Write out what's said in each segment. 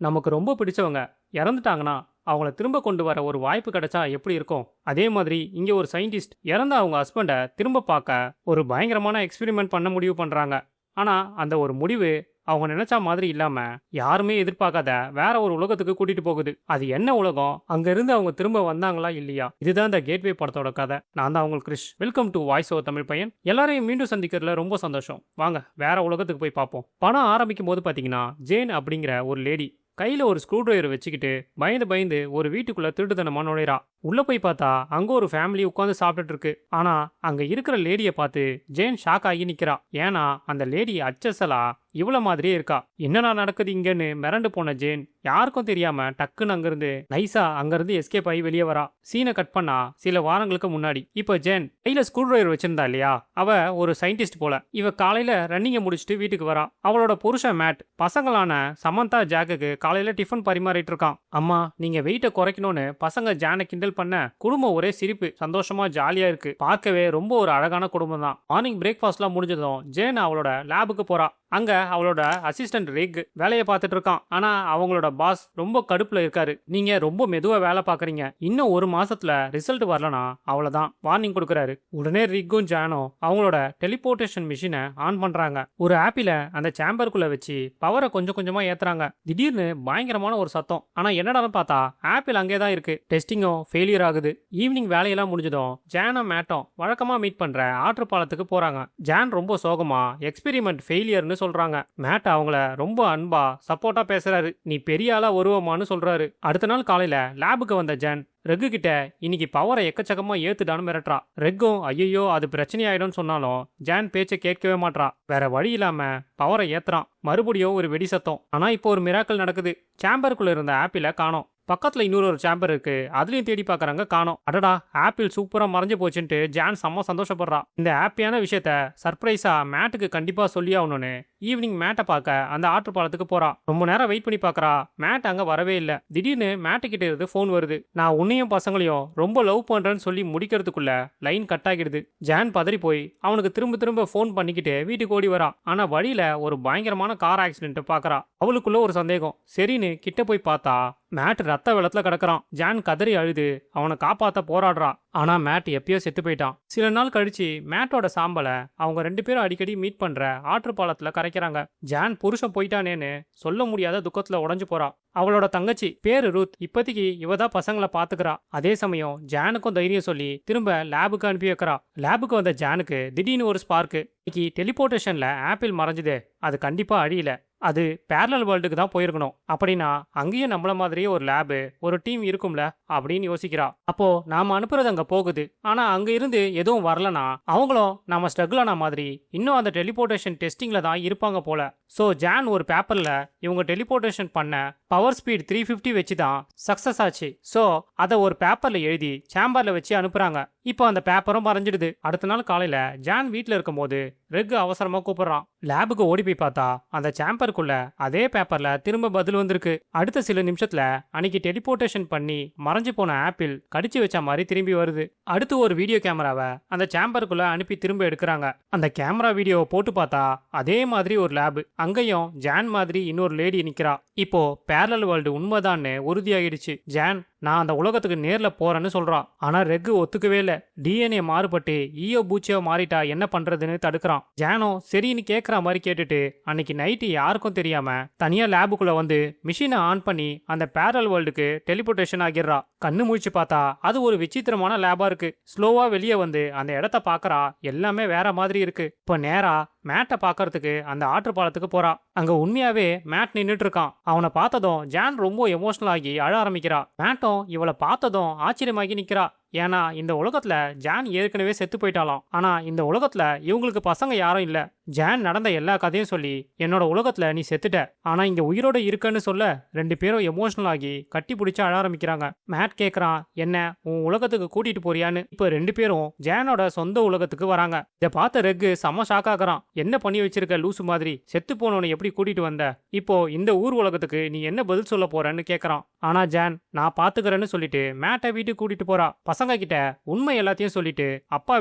நமக்கு ரொம்ப பிடிச்சவங்க இறந்துட்டாங்கன்னா அவங்கள திரும்ப கொண்டு வர ஒரு வாய்ப்பு கிடைச்சா எப்படி இருக்கும்? அதே மாதிரி இங்க ஒரு சயின்டிஸ்ட் இறந்த அவங்க ஹஸ்பண்டை திரும்ப பார்க்க ஒரு பயங்கரமான எக்ஸ்பெரிமெண்ட் பண்ண முடிவு பண்றாங்க. ஆனா அந்த ஒரு முடிவு அவங்க நினைச்ச மாதிரி இல்லாம யாருமே எதிர்பார்க்காத வேற ஒரு உலகத்துக்கு கூட்டிட்டு போகுது. அது என்ன உலகம்? அங்க இருந்து அவங்க திரும்ப வந்தாங்களா இல்லையா? இதுதான் இந்த கேட்வே படத்தோட கதை. நான் தான் உங்களுக்கு Krish. Welcome to voice over Tamil பையன். எல்லாரையும் மீண்டும் சந்திக்கிறதுல ரொம்ப சந்தோஷம். வாங்க வேற உலகத்துக்கு போய் பார்ப்போம். படம் ஆரம்பிக்கும் போது பாத்தீங்கன்னா ஜேன் அப்படிங்கிற ஒரு லேடி கையில ஒரு ஸ்க்ரூ டிரைவர் வச்சுக்கிட்டு பயந்து பயந்து ஒரு வீட்டுக்குள்ள திருட்டுத்தனமா நுழைறா. உள்ள போய் பார்த்தா அங்க ஒரு ஃபேமிலி உட்காந்து சாப்பிட்டுட்டு இருக்கு. ஆனா அங்க இருக்கிற லேடிய பார்த்து ஜேன் ஷாக் ஆகி நிக்கிறா. ஏன்னா அந்த லேடி அச்சசலா இவ்வளோ மாதிரியே இருக்கா. என்னடா நடக்குது இங்கன்னு மிரண்டு போன ஜேன் யாருக்கும் தெரியாம டக்குன்னு அங்கிருந்து நைஸா அங்கிருந்து எஸ்கேப் ஆகி வெளியே வரா. சீனை கட் பண்ணா சில வாரங்களுக்கு முன்னாடி. இப்ப ஜேன் கையில ஸ்க்ரூ டிரைவர் வச்சிருந்தா இல்லையா, அவ ஒரு சயின்டிஸ்ட் போல. இவ காலையில ரன்னிங்க முடிச்சுட்டு வீட்டுக்கு வரா. அவளோட புருஷன் மேட் பசங்களான சமந்தா ஜாக்குக்கு காலையில டிஃபன் பரிமாறிட்டு இருக்கான். அம்மா நீங்க வெயிட்டை குறைக்கணும்னு பசங்க ஜானை கிண்டல் பண்ண குடும்பம் ஒரே சிரிப்பு சந்தோஷமா ஜாலியா இருக்கு. பார்க்கவே ரொம்ப ஒரு அழகான குடும்பம் தான். மார்னிங் பிரேக்ஃபாஸ்ட்லாம் முடிஞ்சதும் ஜேன் அவளோட லேபுக்கு போறா. அங்க அவளோட அசிஸ்டன்ட் ரிக் வேலையை பார்த்துட்டு இருக்கான். ஆனா அவங்களோட பாஸ் ரொம்ப கடுப்புல இருக்காரு. நீங்க ரொம்ப மெதுவா வேலை பாக்குறீங்க, இன்னும் ஒரு மாசத்துல ரிசல்ட் வரலனா அவ்வளவுதான் வார்னிங் கொடுக்கறாரு. உடனே ரிக்கும் ஜானும் அவங்களோட டெலிபோர்டேஷன் மிஷினை ஆன் பண்றாங்க. ஒரு ஆப்பில அந்த சேம்பருக்குள்ள வச்சு பவரை கொஞ்சம் கொஞ்சமா ஏத்துறாங்க. திடீர்னு பயங்கரமான ஒரு சத்தம். ஆனா என்னடான்னு பார்த்தா ஆப்பிள் அங்கேதான் இருக்கு. டெஸ்டிங்கும் ஃபெயிலியர் ஆகுது. ஈவினிங் வேலையெல்லாம் முடிஞ்சதும் ஜானும் மேட்டும் வழக்கமா மீட் பண்ற ஆற்று பாலத்துக்கு போறாங்க. ஜான் ரொம்ப சோகமா எக்ஸ்பெரிமெண்ட் ஃபெயிலியர்னு சொல்றாங்க. மேட் அவங்கள ரொம்ப அன்பா சப்போர்ட்டா பேசுறாரு. நீ பெரிய ஆளா வருவோமான்னு சொல்றாரு. அடுத்த நாள் காலையில லேபுக்கு வந்த ஜான் ரெக்கு கிட்ட இன்னைக்கு பவரை எக்கச்சக்கமா ஏத்துடான்னு மிரட்டுறா. ரெக்கும் ஐயோ அது பிரச்சனை ஆயிடும் சொன்னாலும் ஜான் பேச்சை கேட்கவே மாட்றா. வேற வழி இல்லாம பவரை ஏத்துறான். மறுபடியும் ஒரு வெடி சத்தம். ஆனா இப்போ ஒரு மிராக்கல் நடக்குது. சேம்பருக்குள்ள இருந்த ஆப்பிள காணோம். பக்கத்துல இன்னொரு சேம்பர் இருக்கு, அதுலயும் தேடி பாக்குறாங்க, காணோம். அடடா ஆப்பிள் சூப்பரா மறைஞ்சு போச்சுன்ட்டு ஜான் செம்ம சந்தோஷப்படுறா. இந்த ஹாப்பியான விஷயத்த சர்ப்ரைஸா மேட்டுக்கு கண்டிப்பா சொல்லி ஆகணும்னு ஈவினிங் மேட்டை பார்க்க அந்த ஆற்று பாலத்துக்கு போறா. ரொம்ப நேரம் வெயிட் பண்ணி பாக்குறா. மேட் அங்க வரவே இல்ல. திடீர்னு மேட்டு கிட்ட இருந்து போன் வருது. நான் உன்னையும் பசங்களையும் ரொம்ப லவ் பண்றேன்னு சொல்லி முடிக்கிறதுக்குள்ள லைன் கட் ஆகிடுது. ஜான் பதறி போய் அவனுக்கு திரும்ப திரும்ப போன் பண்ணிக்கிட்டு வீட்டுக்கு ஓடி வரா. ஆனா வழியில ஒரு பயங்கரமான கார் ஆக்சிடென்ட் பாக்குறா. அவளுக்குள்ள ஒரு சந்தேகம். சரின்னு கிட்ட போய் பார்த்தா மேட் ரத்த வெள்ளத்துல கிடக்குறான். ஜான் கதறி அழுது அவனை காப்பாத்த போராடுறா. ஆனா மேட் எப்பயோ செத்து போயிட்டான். சில நாள் கழிச்சு மேட்டோட சாம்பலை அவங்க ரெண்டு பேரும் அடிக்கடி மீட் பண்ற ஆற்று பாலத்துல கரைக்கிறாங்க. ஜான் புருஷன் போயிட்டானேன்னு சொல்ல முடியாத துக்கத்துல உடஞ்சு போறா. அவளோட தங்கச்சி பேரு ரூத் இப்போதைக்கு இவதான் பசங்களை பாத்துக்கிறா. அதே சமயம் ஜானுக்கும் தைரியம் சொல்லி திரும்ப லேபுக்கு அனுப்பி வைக்கிறா. லேபுக்கு வந்த ஜானுக்கு திடீர்னு ஒரு ஸ்பார்க்கு. இன்னைக்கு டெலிபோர்டேஷன்ல ஆப்பிள் மறைஞ்சது, அது கண்டிப்பா அழியல, அது பேரலல் வேர்ல்டுக்கு தான் போயிருக்கணும். அப்படின்னா அங்கேயும் நம்மள மாதிரியே ஒரு லேபு ஒரு டீம் இருக்கும்ல அப்படின்னு யோசிக்கிறா. அப்போ நாம அனுப்புறது அங்க போகுது. ஆனா அங்க இருந்து எதுவும் வரலனா அவங்களும் நாம ஸ்ட்ரகிள் ஆன மாதிரி இன்னும் அந்த டெலிபோர்டேஷன் டெஸ்டிங்ல தான் இருப்பாங்க போல. சோ ஜான் ஒரு பேப்பர்ல இவங்க டெலிபோர்டேஷன் பண்ண பவர் ஸ்பீட் 350 வச்சு தான் சக்சஸ் ஆச்சு. சோ அதை ஒரு பேப்பர்ல எழுதி சேம்பர்ல வச்சு அனுப்புறாங்க. இப்போ அந்த பேப்பரும் மறைஞ்சிடுது. அடுத்த நாள் காலையில ஜான் வீட்டுல இருக்கும் போது ரெக் அவசரமா கூப்பிடுறான். லேபுக்கு ஓடி போய் பார்த்தா அந்த சேம்பருக்குள்ள அதே பேப்பர்ல திரும்ப பதில் வந்திருக்கு. அடுத்த சில நிமிஷத்துல அன்னைக்கு டெலிபோர்டேஷன் பண்ணி மறைஞ்சு போன ஆப்பிள் கடிச்சு வச்ச மாதிரி திரும்பி வருது. அடுத்து ஒரு வீடியோ கேமராவை அந்த சேம்பருக்குள்ள அனுப்பி திரும்ப எடுக்கிறாங்க. அந்த கேமரா வீடியோவை போட்டு பார்த்தா அதே மாதிரி ஒரு லேபு, அங்கேயும் ஜான் மாதிரி இன்னொரு லேடி நிக்கிறா. இப்போ பேரலல் வேர்ல்டு உண்மைதான்னு உறுதியாகிடுச்சு. ஜான் நான் அந்த உலகத்துக்கு நேர்ல போறேன்னு சொல்றா. ஆனா ரெக்கு ஒத்துக்கவே இல்ல. டிஎன்ஏ மாறுபட்டு ஈயோ பூச்சியோ மாறிட்டா என்ன பண்றதுன்னு தடுக்கிறான். ஜானோ சரின்னு கேட்கற மாதிரி கேட்டுட்டு அன்னைக்கு நைட்டு யாருக்கும் தெரியாம தனியா லேபுக்குள்ள வந்து மிஷினை ஆன் பண்ணி அந்த பேரல் வேர்ல்டுக்கு டெலிபோர்டேஷன் ஆகிடுறா. கண்ணு முழிச்சு பார்த்தா அது ஒரு விசித்திரமான லேபா இருக்கு. ஸ்லோவா வெளியே வந்து அந்த இடத்த பாக்குறா. எல்லாமே வேற மாதிரி இருக்கு. இப்ப நேரா மேட்டை பாக்கிறதுக்கு அந்த ஆற்று பாலத்துக்கு போறா. அங்க உண்மையாவே மேட் நின்னுட்டு இருக்கான். அவனை பார்த்ததும் ஜான் ரொம்ப எமோஷனல் ஆகி அழ ஆரம்பிக்கிறா. மேட்டும் இவளை பார்த்ததும் ஆச்சரியமாகி நிக்கிறா. ஏன்னா இந்த உலகத்துல ஜான் ஏற்கனவே செத்து போயிட்டாலாம். ஆனா இந்த உலகத்துல இவங்களுக்கு பசங்க யாரும் இல்ல. ஜான் நடந்த எல்லா கதையும் சொல்லி என்னோட உலகத்துல நீ செத்துட்ட, ஆனா இங்க உயிரோட இருக்கன்னு சொல்ல ரெண்டு பேரும் எமோஷனல் ஆகி கட்டி பிடிச்சு அழ ஆரம்பிக்கிறாங்க. மேட் கேக்குறான், என்ன உன் உலகத்துக்கு கூட்டிட்டு போறியான்னு. இப்ப ரெண்டு பேரும் ஜானோட சொந்த உலகத்துக்கு வராங்க. இதை பார்த்த ரெக்கு செம்ம ஷாக் ஆகுறான். என்ன பண்ணி வச்சிருக்க லூசு மாதிரி, செத்து போனவனை எப்படி கூட்டிட்டு வந்த, இப்போ இந்த ஊர் உலகத்துக்கு நீ என்ன பதில் சொல்ல போறன்னு கேக்குறான். ஆனா ஜான் நான் பாத்துக்கிறேன்னு சொல்லிட்டு மேட்டை வீட்டுக்கு கூட்டிட்டு போறா. பசங்க கிட்ட உண்மை எல்லாத்தையும் சொல்லிட்டு அப்பா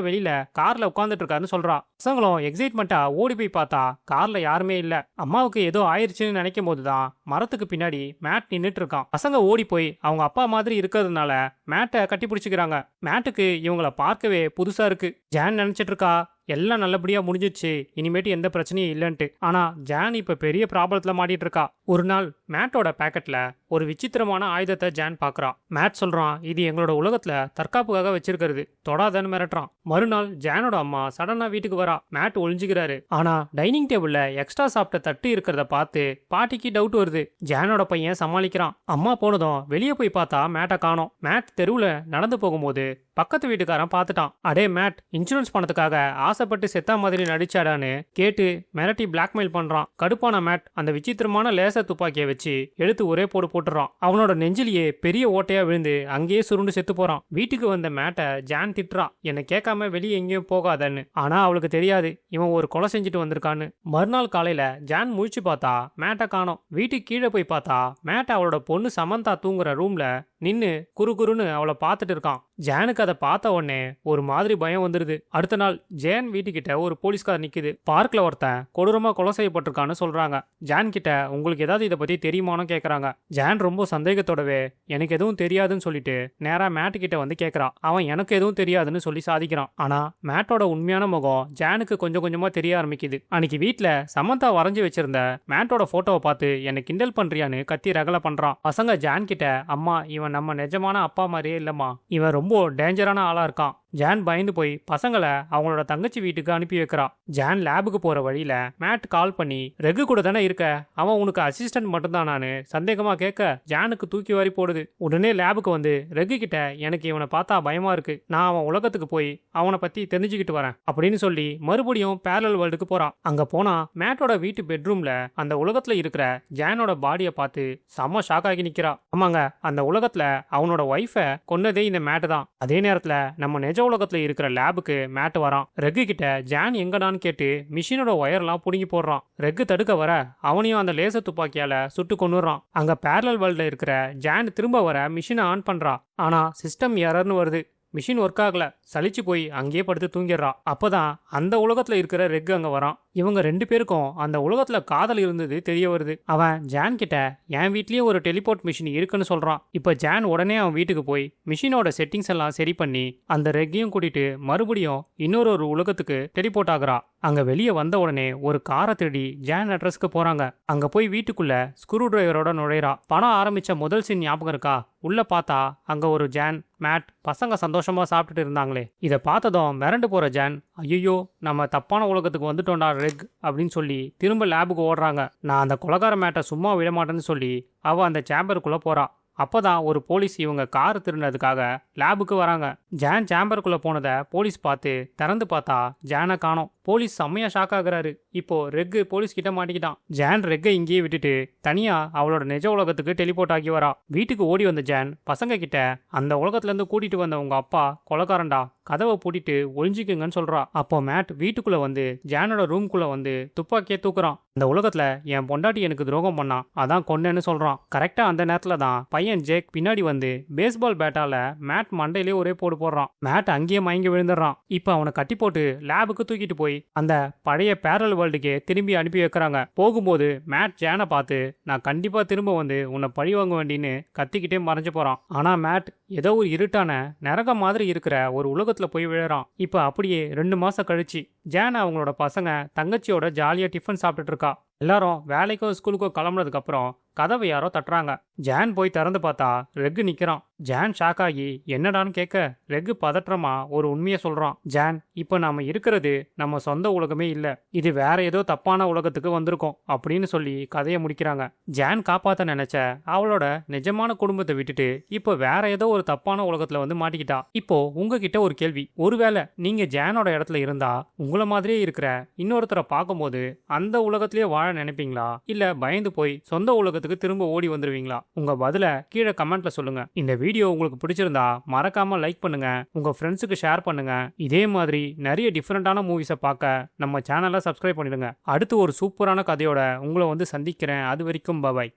வெளியில கார்ல உட்கார்ந்துட்டு இருக்காருன்னு சொல்றா. பசங்களும் எக்ஸைட்மெண்டா ஓடி போய் பார்த்தா கார்ல யாருமே இல்ல. அம்மாவுக்கு ஏதோ ஆயிருச்சுன்னு நினைக்கும் போதுதான் மரத்துக்கு பின்னாடி மேட் நின்னுட்டு இருக்கான். பசங்க ஓடி போய் அவங்க அப்பா மாதிரி இருக்கிறதுனால மேட்டை கட்டி பிடிச்சிக்கிறாங்க. மேட்டுக்கு இவங்கள பார்க்கவே புதுசா இருக்கு. ஜான் நினைச்சிட்டு இருக்கா எல்லாம் நல்லபடியா முடிஞ்சிச்சு, இனிமேட்டு எந்த பிரச்சனையும் இல்லைன்ட்டு. ஆனா ஜான் இப்ப பெரிய ப்ராப்ளத்துல மாட்டிட்டு இருக்கா. ஒரு நாள் மேட்டோட பேக்கெட்ல ஒரு விசித்திரமான ஆயுதத்தை ஜான் பாக்குறா. மேட் சொல்றான், இது எங்களோட உலகத்துல தற்காப்புக்காக வச்சிருக்கிறது, தொடாதன்னு மிரட்டுறான். மறுநாள் ஜானோட அம்மா சடனா வீட்டுக்கு வரா. மேட் ஒளிஞ்சுக்கிறாரு. ஆனா டைனிங் டேபிள்ல எக்ஸ்ட்ரா சாப்பிட்ட தட்டு இருக்கிறத பார்த்து பாட்டிக்கு டவுட் வருது. ஜானோட பையன் சமாளிக்கிறான். அம்மா போனதும் வெளியே போய் பார்த்தா மேட்டை காணோம். மேட் தெருவுல நடந்து போகும்போது பக்கத்து வீட்டுக்காரன் பார்த்துட்டான். அடே மேட், இன்சூரன்ஸ் பணத்துக்காக ஆசைப்பட்டு செத்தா மாதிரி நடிச்சாடான்னு கேட்டு மிரட்டி பிளாக்மெயில் பண்றான். கடுப்பான மேட் அந்த விசித்திரமான லேசர் துப்பாக்கியை வச்சு எடுத்து ஒரே போடு போட்டுறான். அவனோட நெஞ்சிலேயே பெரிய ஓட்டையா விழுந்து அங்கேயே சுருண்டு செத்து போறான். வீட்டுக்கு வந்த மேட்டை ஜான் திட்டுறா, என்னை கேட்காம வெளியே எங்கேயும் போகாதன்னு. ஆனா அவளுக்கு தெரியாது இவன் ஒரு கொலை செஞ்சுட்டு வந்திருக்கான்னு. மறுநாள் காலையில ஜான் முழிச்சு பார்த்தா மேட்டை காணோம். வீட்டுக்கு கீழே போய் பார்த்தா மேட் அவளோட பொண்ணு சமந்தா தூங்குற ரூம்ல நின்னு குறுகுறுன்னு அவளை பார்த்துட்டு இருக்கான். ஜானுக்கு அதை பார்த்த உடனே ஒரு மாதிரி பயம் வந்துருது. அடுத்த நாள் ஜான் வீட்டுக்கிட்ட ஒரு போலீஸ்கார் நிக்குது. பார்க்ல ஒருத்தன் கொடூரமா கொலை செய்யப்பட்டிருக்கான்னு சொல்றாங்க. ஜான் கிட்ட உங்களுக்கு ஏதாவது இதை பத்தி தெரியுமான்னு கேக்குறாங்க. ஜான் ரொம்ப சந்தேகத்தோடவே எனக்கு எதுவும் தெரியாதுன்னு சொல்லிட்டு நேரா மேட் கிட்ட வந்து கேக்குறா. அவன் எனக்கு எதுவும் தெரியாதுன்னு சொல்லி சாதிக்கிறான். ஆனா மேட்டோட உண்மையான முகம் ஜானுக்கு கொஞ்சம் கொஞ்சமா தெரிய ஆரம்பிக்குது. அன்னைக்கு வீட்டுல சமந்தா வரைஞ்சு வச்சிருந்த மேட்டோட போட்டோவை பார்த்து என்னை கிண்டல் பண்றியான்னு கத்தி ரகலை பண்றான். பசங்க ஜான் கிட்ட, அம்மா இவன் நம்ம நிஜமான அப்பா மாதிரியே இல்லம்மா, இவன் ரொம்ப டேஞ்சரான ஆளா இருக்கான். ஜான் பயந்து போய் பசங்களை அவங்களோட தங்கச்சி வீட்டுக்கு அனுப்பி வைக்கிறா. ஜான் லேபுக்கு போற வழியில மேட் கால் பண்ணி, ரெகு கூட தானே இருக்க, அவன் உனக்கு அசிஸ்டன்ட் மட்டும்தான் நானு சந்தேகமா கேட்க ஜானுக்கு தூக்கி வாரி போடுது. உடனே லேபுக்கு வந்து ரெகு கிட்ட எனக்கு இவனை பார்த்தா பயமா இருக்கு, நான் அவன் உலகத்துக்கு போய் அவனை பத்தி தெரிஞ்சுக்கிட்டு வரேன் அப்படின்னு சொல்லி மறுபடியும் பேரலல் வேர்ல்டுக்கு போறான். அங்க போனா மேட்டோட வீட்டு பெட்ரூம்ல அந்த உலகத்துல இருக்கிற ஜானோட பாடியை பார்த்து செம்ம ஷாக் ஆகி நிக்கிறா. ஆமாங்க, அந்த உலகத்துல அவனோட ஒய்ஃபை கொன்னதே இந்த மேட்டு தான். அதே நேரத்துல நம்ம நிஜ உலகத்துல இருக்கிற லேபுக்கு மேட் வரான். ரெகு கிட்ட ஜான் எங்கடான்னு கேட்டு மிஷினோட ஒயர்லாம் புடுங்கி போடுறான். ரெகு தடுக்க வர அவனையும் அந்த லேசர் துப்பாக்கியால சுட்டு கொன்னுறான். அங்க பேரலல் வேர்ல்ட்ல இருக்கிற ஜான் திரும்ப வர மிஷினை ஆன் பண்றா. ஆனா சிஸ்டம் எரர்னு வருது. மிஷின் ஒர்க் ஆகல. சலிச்சு போய் அங்கேயே படுத்து தூங்கிடுறா. அப்பதான் அந்த உலகத்துல இருக்கிற ரெக் அங்க வரான். இவங்க ரெண்டு பேருக்கும் அந்த உலகத்துல காதல் இருந்தது தெரிய வருது. அவன் ஜான் கிட்ட என் வீட்லயே ஒரு டெலிபோர்ட் மிஷின் இருக்குன்னு சொல்றான். இப்ப ஜான் உடனே அவன் வீட்டுக்கு போய் மிஷினோட செட்டிங்ஸ் எல்லாம் சரி பண்ணி அந்த ரெக்கையும் கூட்டிட்டு மறுபடியும் இன்னொரு உலகத்துக்கு டெலிபோர்ட் ஆகுறா. அங்க வெளியே வந்த உடனே ஒரு காரை தேடி ஜான் அட்ரஸ்க்கு போறாங்க. அங்க போய் வீட்டுக்குள்ள ஸ்க்ரூ டிரைவரோட நுழைறா. படம் ஆரம்பிச்ச முதல் சீன் ஞாபகம் இருக்கா? உள்ள பார்த்தா அங்க ஒரு ஜான், மேட், பசங்க சந்தோஷமா சாப்பிட்டுட்டு இருந்தாங்களே. இதை பார்த்ததும் மிரண்டு போற ஜான், ஐயோ நம்ம தப்பான உலகத்துக்கு வந்துட்டோம்டா ரெக் அப்படின்னு சொல்லி திரும்ப லேபுக்கு ஓடுறாங்க. நான் அந்த கொலகார மேட்டை சும்மா விட மாட்டேன்னு சொல்லி அவ அந்த சேம்பருக்குள்ள போறா. அப்பதான் ஒரு போலீஸ் இவங்க கார் திருடினதுக்காக லேபுக்கு வராங்க. ஜான் சேம்பருக்குள்ள போனதை போலீஸ் பார்த்து திறந்து பார்த்தா ஜானை காணோம். போலீஸ் செம்மையா ஷாக் ஆகுறாரு. இப்போ ரெக்கு போலீஸ் கிட்ட மாட்டிக்கிட்டான். ஜான் ரெக்கை இங்கேயே விட்டுட்டு தனியா அவளோட நிஜ உலகத்துக்கு டெலிபோர்ட் ஆகி வரா. வீட்டுக்கு ஓடி வந்த ஜான் பசங்க கிட்ட அந்த உலகத்துல இருந்து கூட்டிட்டு வந்த உங்க அப்பா கொலைக்காரன்டா, கதவை பூட்டிட்டு ஒளிஞ்சிக்குங்கன்னு சொல்றா. அப்போ மேட் வீட்டுக்குள்ள வந்து ஜானோட ரூம்குள்ள வந்து துப்பாக்கியை தூக்குறான். அந்த உலகத்துல என் பொண்டாட்டி எனக்கு துரோகம் பண்ணான், அதான் கொன்னேன்னு சொல்றான். கரெக்டா அந்த நேரத்துல தான் பையன் ஜேக் பின்னாடி வந்து பேஸ்பால் பேட்டால மேட் மண்டையிலே ஒரே போடு போடுறான். மேட் அங்கேயே மயங்கி விழுந்துடுறான். இப்ப அவனை கட்டி போட்டு லேபுக்கு தூக்கிட்டு போய் அந்த பழைய பேரல் வேர்ல்டுக்கே திரும்பி அனுப்பி வைக்கிறாங்க. போகும்போது மேட் ஜானை பார்த்து நான் கண்டிப்பா திரும்ப வந்து உன்னை பழி வாங்க வேண்டின்னு கத்திக்கிட்டே மறைஞ்சு போறான். ஆனா மேட் ஏதோ ஒரு இருட்டான நரகம் மாதிரி இருக்கிற ஒரு உலகத்துல போய் விழுறான். இப்ப அப்படியே 2 மாசம் கழிச்சு ஜான் அவங்களோட பசங்க தங்கச்சியோட ஜாலியா டிஃபன் சாப்பிட்டுட்டு இருக்கா. எல்லாரும் வேலைக்கோ ஸ்கூலுக்கோ கிளம்புனதுக்கு அப்புறம் கதவை யாரோ தட்டுறாங்க. ஜான் போய் திறந்து பார்த்தா ரெக் நிக்கிறான். ஜான் ஷாக் ஆகி என்னடான்னு கேட்க ரெக் பதற்றமா ஒரு உண்மையை சொல்றான். ஜான், இப்ப நாம இருக்கிறது நம்ம சொந்த உலகமே இல்ல, இது வேற ஏதோ தப்பான உலகத்துக்கு வந்திருக்கோம் அப்படின்னு சொல்லி கதையை முடிக்கிறாங்க. ஜான் காப்பாத்த நினைச்ச அவளோட நிஜமான குடும்பத்தை விட்டுட்டு இப்ப வேற ஏதோ ஒரு தப்பான உலகத்துல வந்து மாட்டிக்கிட்டா. இப்போ உங்ககிட்ட ஒரு கேள்வி, ஒருவேளை நீங்க ஜானோட இடத்துல இருந்தா உங்களை மாதிரியே இருக்கிற இன்னொருத்தரை பார்க்கும்போது அந்த உலகத்திலேயே வாழ நினைப்பீங்களா, இல்ல பயந்து போய் சொந்த உலகத்துக்கு திரும்ப ஓடி வந்துருவீங்களா? உங்க பதில கீழே கமெண்ட்ல சொல்லுங்க. இந்த வீடியோ உங்களுக்கு பிடிச்சிருந்தா மறக்காம லைக் பண்ணுங்க, உங்க ஃப்ரெண்ட்ஸுக்கு ஷேர் பண்ணுங்க. இதே மாதிரி நிறைய டிஃபரெண்டான மூவிஸை பார்க்க நம்ம சேனலை சப்ஸ்கிரைப் பண்ணிடுங்க. அடுத்து ஒரு சூப்பரான கதையோட உங்களை வந்து சந்திக்கிறேன். அது வரைக்கும் பாய்.